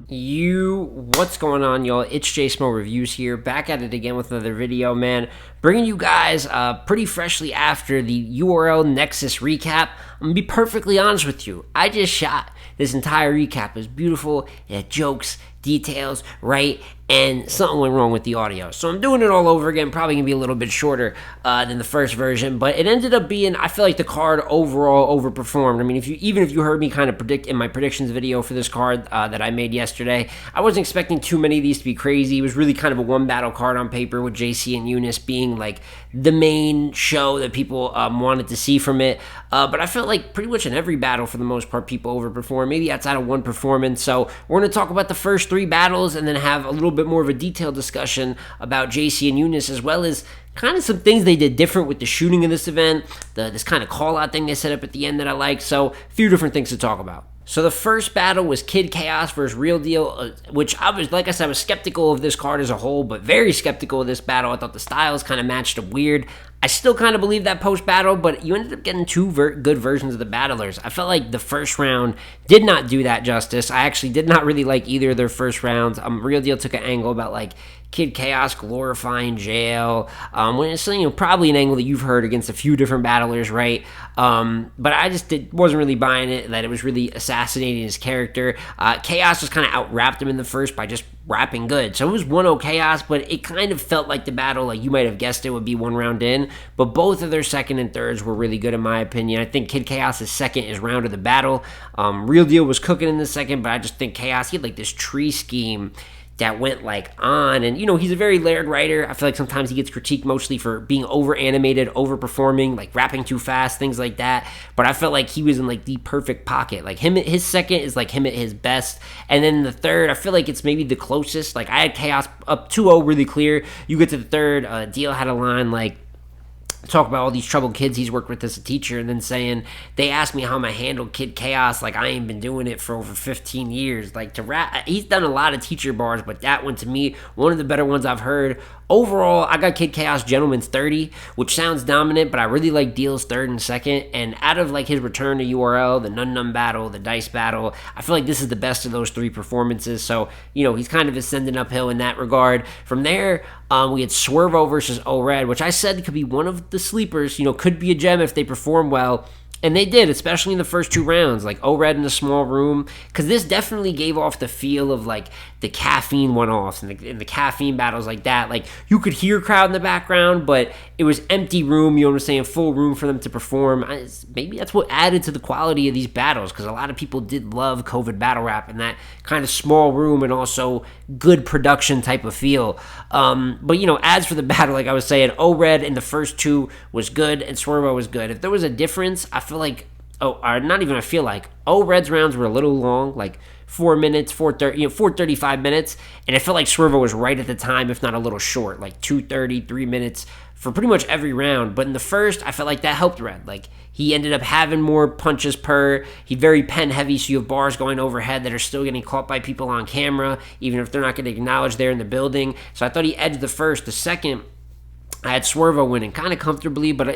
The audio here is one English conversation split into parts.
What's going on, y'all? It's J Smo Reviews here, back at it again with another video, man. Bringing you guys pretty freshly after the URL Nexus recap. I'm gonna be perfectly honest with you. I just shot this entire recap. It was beautiful. It had jokes, details, right? And something went wrong with the audio. So I'm doing it all over again. Probably gonna be a little bit shorter than the first version, but it ended up being, I feel like the card overall overperformed. I mean, even if you heard me kind of predict in my predictions video for this card that I made yesterday, I wasn't expecting too many of these to be crazy. It was really kind of a one battle card on paper, with JC and Yunus being like the main show that people wanted to see from it. But I felt like pretty much in every battle, for the most part, people overperformed, maybe outside of one performance. So we're going to talk about the first three battles and then have a little bit more of a detailed discussion about JC and Yunus, as well as kind of some things they did different with the shooting of this event, this kind of call-out thing they set up at the end that I like. So a few different things to talk about. So the first battle was Kid Chaos versus Real Deal, which I was, like I said, I was skeptical of this card as a whole, but very skeptical of this battle. I thought the styles kind of matched up weird. I still kind of believe that post-battle, but you ended up getting two good versions of the battlers. I felt like the first round did not do that justice. I actually did not really like either of their first rounds. Real Deal took an angle about like Kid Chaos glorifying jail, when it's probably an angle that you've heard against a few different battlers, right? But I just wasn't really buying it, that it was really assassinating his character. Chaos just kind of out-rapped him in the first by just rapping good. So it was 1-0 Chaos, but it kind of felt like the battle, like you might have guessed it, would be one round in. But both of their second and thirds were really good in my opinion. I think Kid Chaos' second is round of the battle. Real Deal was cooking in the second, but I just think Chaos, he had like this tree scheme that went like on, and he's a very layered writer. I feel like sometimes he gets critiqued mostly for being over animated, overperforming, like rapping too fast, things like that. But I felt like he was in like the perfect pocket. Like his second is like him at his best, and then the third, I feel like it's maybe the closest. Like I had Chaos up 2-0 really clear. You get to the third, Deal had a line like, talk about all these troubled kids he's worked with as a teacher, and then saying, they asked me how I handled Kid Chaos, like I ain't been doing it for over 15 years. Like, to rap, he's done a lot of teacher bars, but that one, to me, one of the better ones I've heard. Overall, I got Kid Chaos Gentleman's 30, which sounds dominant, but I really like Deal's third and second. And out of like his return to URL, the Num battle, the Dice battle, I feel like this is the best of those three performances. So, he's kind of ascending uphill in that regard. From there, we had Swervo versus O-Red, which I said could be one of the sleepers, could be a gem if they perform well. And they did, especially in the first two rounds, like O-Red in a small room, because this definitely gave off the feel of like the caffeine one-offs and the caffeine battles like that. Like you could hear crowd in the background, but it was empty room, you know what I'm saying, full room for them to perform. Maybe that's what added to the quality of these battles, because a lot of people did love COVID battle rap and that kind of small room and also good production type of feel. But as for the battle, like I was saying, O-Red in the first two was good and Swervo was good. If there was a difference, I feel like, O-Red's rounds were a little long, like 4 minutes, 4:35 minutes, and I felt like Swervo was right at the time, if not a little short, like 2:30, 3 minutes for pretty much every round. But in the first, I felt like that helped Red. Like he ended up having more punches per. He's very pen heavy, so you have bars going overhead that are still getting caught by people on camera, even if they're not getting acknowledged there in the building. So I thought he edged the first. The second, I had Swervo winning kind of comfortably, but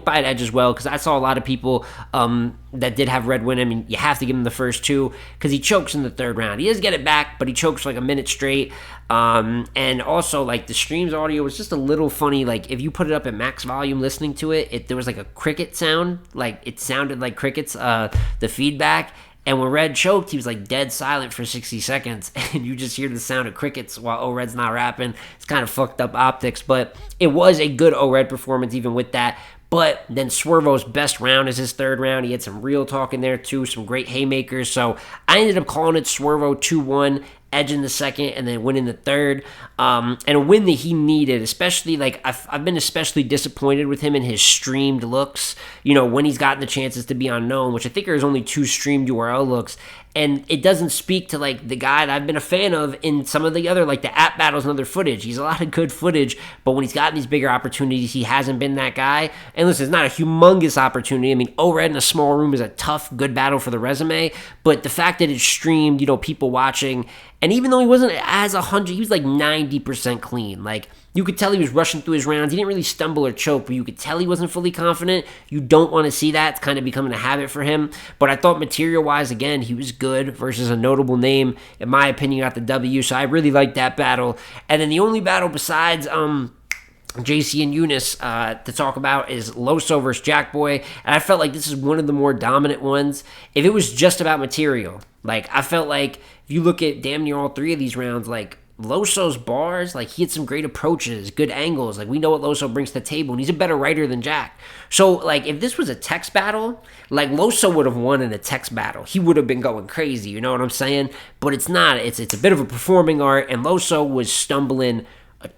by an edge as well, because I saw a lot of people that did have Red win. I mean, you have to give him the first two because he chokes in the third round. He does get it back, but he chokes for like a minute straight. And also, like, the stream's audio was just a little funny. Like, if you put it up at max volume listening to it, there was like a cricket sound. Like, it sounded like crickets, the feedback. And when Red choked, he was like dead silent for 60 seconds. And you just hear the sound of crickets while O-Red's not rapping. It's kind of fucked up optics. But it was a good O-Red performance even with that. But then Swervo's best round is his third round. He had some real talk in there too, some great haymakers. So I ended up calling it Swervo 2-1, edging the second, and then winning the third. And a win that he needed, especially, like, I've been especially disappointed with him in his streamed looks, when he's gotten the chances to be unknown, which I think are his only two streamed URL looks. And it doesn't speak to, like, the guy that I've been a fan of in some of the other, like, the app battles and other footage. He's a lot of good footage, but when he's gotten these bigger opportunities, he hasn't been that guy. And listen, it's not a humongous opportunity. I mean, O-Red in a small room is a tough, good battle for the resume, but the fact that it's streamed, people watching, And even though he wasn't as 100, he was like 90% clean. Like, you could tell he was rushing through his rounds. He didn't really stumble or choke, but you could tell he wasn't fully confident. You don't want to see that. It's kind of becoming a habit for him. But I thought material-wise, again, he was good versus a notable name. In my opinion, got the W, so I really liked that battle. And then the only battle besides JC and Yunus to talk about is Loso versus Jackboy, and I felt like this is one of the more dominant ones. If it was just about material, like, I felt like if you look at damn near all three of these rounds, like, Loso's bars, like, he had some great approaches, good angles. Like, we know what Loso brings to the table, and he's a better writer than Jack. So, like, if this was a text battle, like, Loso would have won in a text battle. He would have been going crazy, you know what I'm saying? But it's not. It's a bit of a performing art, and Loso was stumbling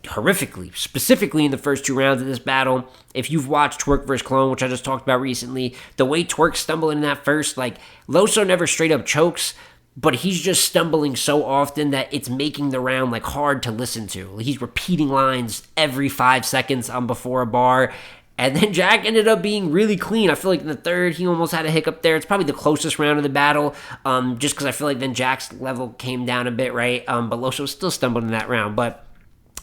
horrifically, specifically in the first two rounds of this battle. If you've watched Twerk vs. Clone, which I just talked about recently, the way Twerk stumbled in that first, like, Loso never straight up chokes, but he's just stumbling so often that it's making the round, like, hard to listen to. He's repeating lines every 5 seconds before a bar. And then Jack ended up being really clean. I feel like in the third, he almost had a hiccup there. It's probably the closest round of the battle, just because I feel like then Jack's level came down a bit, right? But Loso still stumbled in that round. But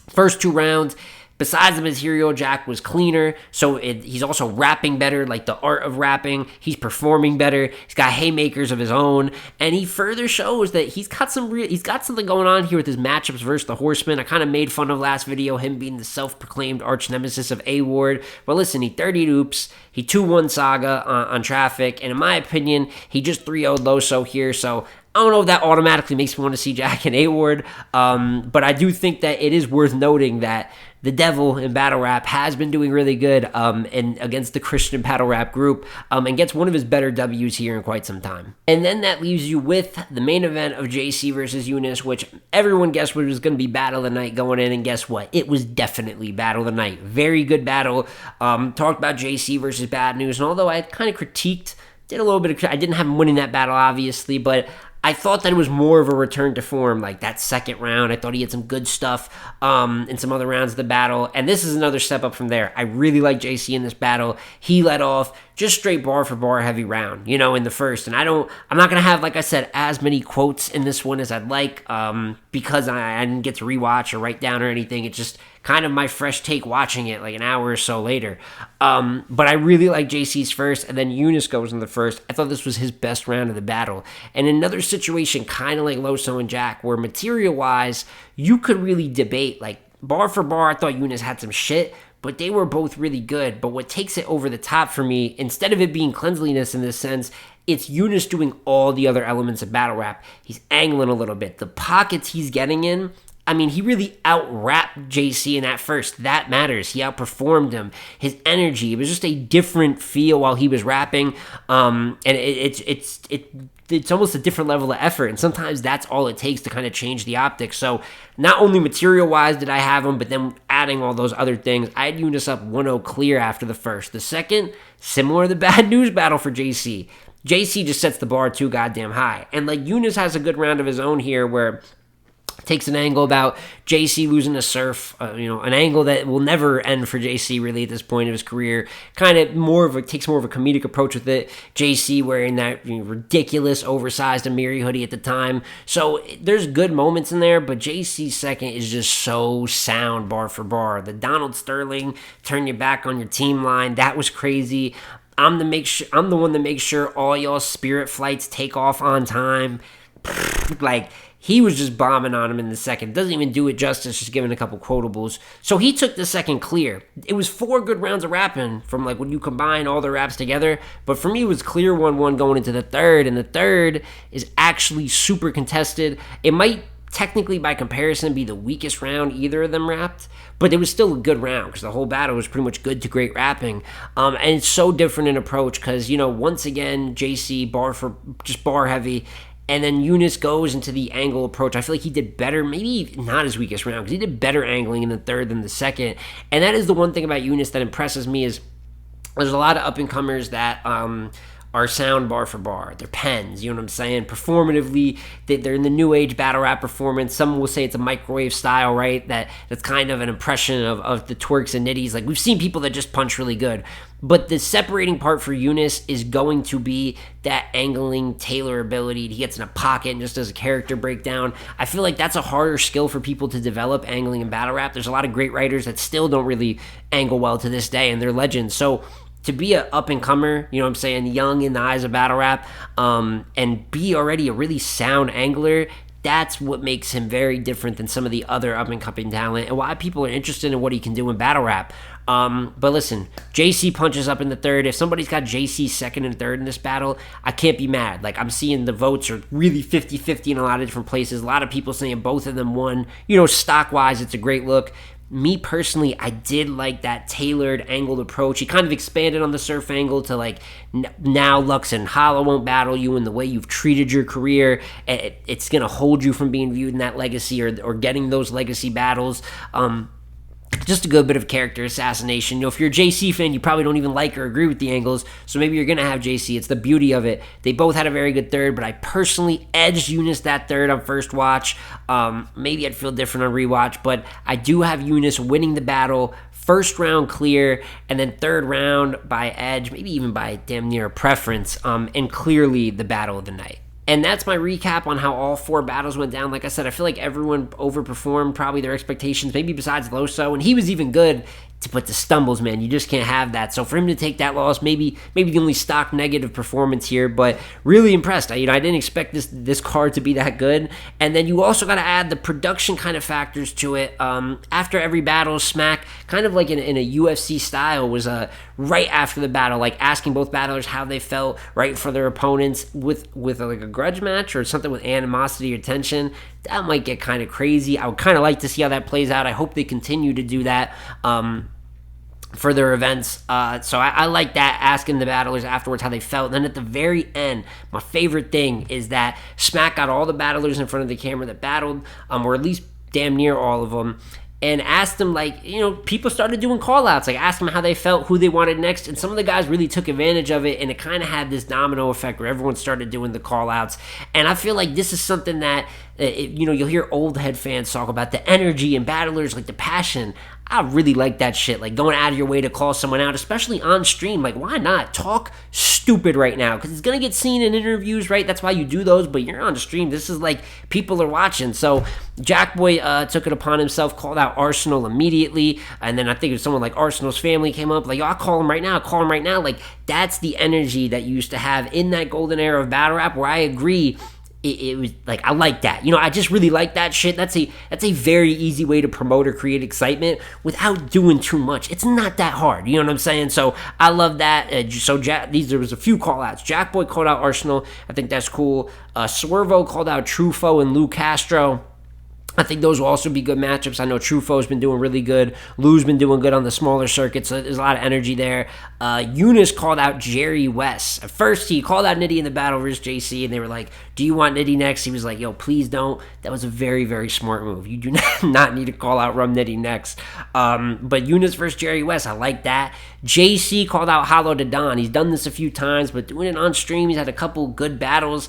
first two rounds, besides the material, Jack was cleaner, so he's also rapping better, like the art of rapping. He's performing better. He's got haymakers of his own, and he further shows that he's got something going on here with his matchups versus the Horsemen. I kind of made fun of last video, him being the self-proclaimed arch nemesis of A-Ward. But listen, he 30'd Oops, he 2-1 Saga on Traffic, and in my opinion, he just 3-0'd Loso here, so I don't know if that automatically makes me want to see Jack and A-Ward, but I do think that it is worth noting that the Devil in battle rap has been doing really good and against the Christian battle rap group and gets one of his better W's here in quite some time. And then that leaves you with the main event of JC versus Yunus, which everyone guessed was going to be battle of the night going in, and guess what? It was definitely battle of the night. Very good battle. Talked about JC versus Bad News, and although I kind of critiqued, I didn't have him winning that battle, obviously, but I thought that it was more of a return to form, like that second round. I thought he had some good stuff in some other rounds of the battle, and this is another step up from there. I really like JC in this battle. He led off just straight bar for bar heavy round, you know, in the first. And I'm not going to have, like I said, as many quotes in this one as I'd like because I didn't get to rewatch or write down or anything. It's just kind of my fresh take watching it like an hour or so later. But I really like JC's first, and then Yunus goes in the first. I thought this was his best round of the battle. And another situation kind of like Loso and Jack, where material-wise, you could really debate, like bar for bar, I thought Yunus had some shit, but they were both really good. But what takes it over the top for me, instead of it being cleanliness in this sense, it's Yunus doing all the other elements of battle rap. He's angling a little bit. The pockets he's getting in, I mean, he really out-rapped JC in that first. That matters. He outperformed him. His energy, it was just a different feel while he was rapping. And it's almost a different level of effort. And sometimes that's all it takes to kind of change the optics. So not only material-wise did I have him, but then adding all those other things, I had Yunus up 1-0 clear after the first. The second, similar to the Bad News battle for JC. JC just sets the bar too goddamn high. And like Yunus has a good round of his own here where takes an angle about JC losing a surf, an angle that will never end for JC really at this point of his career. Kind of takes more of a comedic approach with it. JC wearing that ridiculous oversized Amiri hoodie at the time. So there's good moments in there, but JC's second is just so sound bar for bar. The Donald Sterling turn your back on your team line, that was crazy. I'm the one that makes sure all y'all Spirit flights take off on time. Like, he was just bombing on him in the second. Doesn't even do it justice, just giving a couple quotables. So he took the second clear. It was 4 good rounds of rapping from like when you combine all the raps together. But for me, it was clear 1-1 going into the third. And the third is actually super contested. It might technically, by comparison, be the weakest round either of them rapped. But it was still a good round because the whole battle was pretty much good to great rapping. And it's so different in approach because, once again, JC bar heavy. And then Yunus goes into the angle approach. I feel like he did better, maybe not his weakest round, because he did better angling in the third than the second. And that is the one thing about Yunus that impresses me is there's a lot of up-and-comers that are are sound bar for bar. They're pens, you know what I'm saying? Performatively, they're in the new age battle rap performance. Some will say it's a microwave style, right? That's kind of an impression of the twerks and nitties. Like, we've seen people that just punch really good. But the separating part for Yunus is going to be that angling tailor ability. He gets in a pocket and just does a character breakdown. I feel like that's a harder skill for people to develop, angling in battle rap. There's a lot of great writers that still don't really angle well to this day, and they're legends. So to be a up-and-comer, you know what I'm saying, young in the eyes of battle rap, and be already a really sound angler, that's what makes him very different than some of the other up-and-coming talent, and why people are interested in what he can do in battle rap. But listen, JC punches up in the third. If somebody's got JC second and third in this battle, I can't be mad. Like, I'm seeing the votes are really 50-50 in a lot of different places. A lot of people saying both of them won. You know, stock-wise, it's a great look. Me personally, I did like that tailored angled approach. He kind of expanded on the surf angle to like, now Lux and Hollow won't battle you in the way you've treated your career. It's going to hold you from being viewed in that legacy or getting those legacy battles. Just a good bit of character assassination. You know, if you're a JC fan, you probably don't even like or agree with the angles, so maybe you're going to have JC. It's the beauty of it. They both had a very good third, but I personally edged Yunus that third on first watch. Maybe I'd feel different on rewatch, but I do have Yunus winning the battle, first round clear, and then third round by edge, maybe even by damn near preference, and clearly the battle of the night. And that's my recap on how all four battles went down. Like I said, I feel like everyone overperformed probably their expectations, maybe besides Loso, and he was even good. But the stumbles, man, you just can't have that. So for him to take that loss, maybe the only stock negative performance here, but really impressed. I didn't expect this card to be that good. And then you also got to add the production kind of factors to it. After every battle, Smack, kind of like in a UFC style, was right after the battle, like asking both battlers how they felt right for their opponents with like a grudge match or something with animosity or tension. That might get kind of crazy. I would kind of like to see how that plays out. I hope they continue to do that for their events. So I like that, asking the battlers afterwards how they felt. And then at the very end, my favorite thing is that Smack got all the battlers in front of the camera that battled, or at least damn near all of them, and asked them, like, you know, people started doing call-outs, like asked them how they felt, who they wanted next, and some of the guys really took advantage of it, and it kind of had this domino effect where everyone started doing the call-outs. And I feel like this is something that, you'll hear old head fans talk about the energy and battlers, like the passion. I really like that shit, like going out of your way to call someone out, especially on stream. Like, why not talk stupid right now? Because it's going to get seen in interviews, right? That's why you do those, but you're on stream. This is like, people are watching. So Jackboy took it upon himself, called out Arsenal immediately, and then I think it was someone like Arsenal's family came up, like, yo, I'll call him right now, Like, that's the energy that you used to have in that golden era of battle rap, where I agree, it was like, I like that. I just really like that shit. That's a very easy way to promote or create excitement without doing too much. It's not that hard. You know what I'm saying? So I love that. There was a few call outs. Jackboy called out Arsenal. I think that's cool. Swervo called out Trufo and Lou Castro. I think those will also be good matchups. I know Trufo's been doing really good. Lou's been doing good on the smaller circuits, so there's a lot of energy there. Yunus called out Jerry West. At first, he called out Nitty in the battle versus JC, and they were like, do you want Nitty next? He was like, yo, please don't. That was a very, very smart move. You do not need to call out Rum Nitty next. But Yunus versus Jerry West, I like that. JC called out Hollow to Don. He's done this a few times, but doing it on stream, he's had a couple good battles.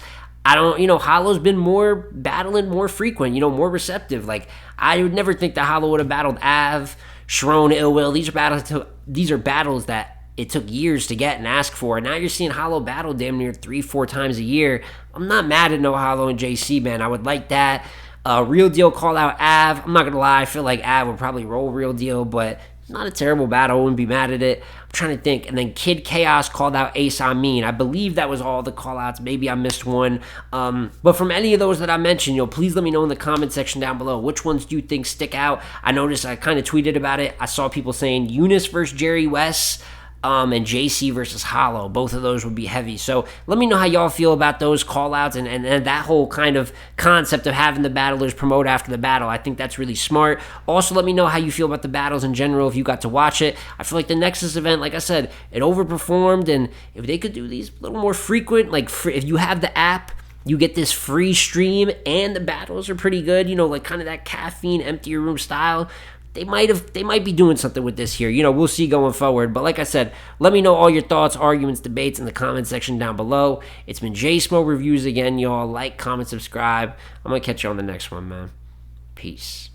Hollow's been more battling, more frequent, more receptive. Like, I would never think that Hollow would have battled Av, Sharon, Ill Will. These are battles that it took years to get and ask for. And now you're seeing Hollow battle damn near 3-4 times a year. I'm not mad at No Hollow and JC, man. I would like that. Real Deal called out Av. I'm not going to lie. I feel like Av would probably roll Real Deal, but not a terrible battle. I wouldn't be mad at it. I'm trying to think. And then Kid Chaos called out Ace Amin. I believe that was all the call-outs. Maybe I missed one. But from any of those that I mentioned, please let me know in the comment section down below. Which ones do you think stick out? I noticed I kind of tweeted about it. I saw people saying Yunus versus Jerry West. And JC versus Hollow. Both of those would be heavy. So let me know how y'all feel about those call-outs and that whole kind of concept of having the battlers promote after the battle. I think that's really smart. Also, let me know how you feel about the battles in general if you got to watch it. I feel like the Nexus event, like I said, it overperformed, and if they could do these a little more frequent, like if you have the app, you get this free stream and the battles are pretty good, like kind of that caffeine, empty your room style. they might be doing something with this here. We'll see going forward. But like I said, let me know all your thoughts, arguments, debates in the comment section down below. It's been JSmo Reviews again, y'all. Like, comment, subscribe. I'm gonna catch you on the next one, man. Peace.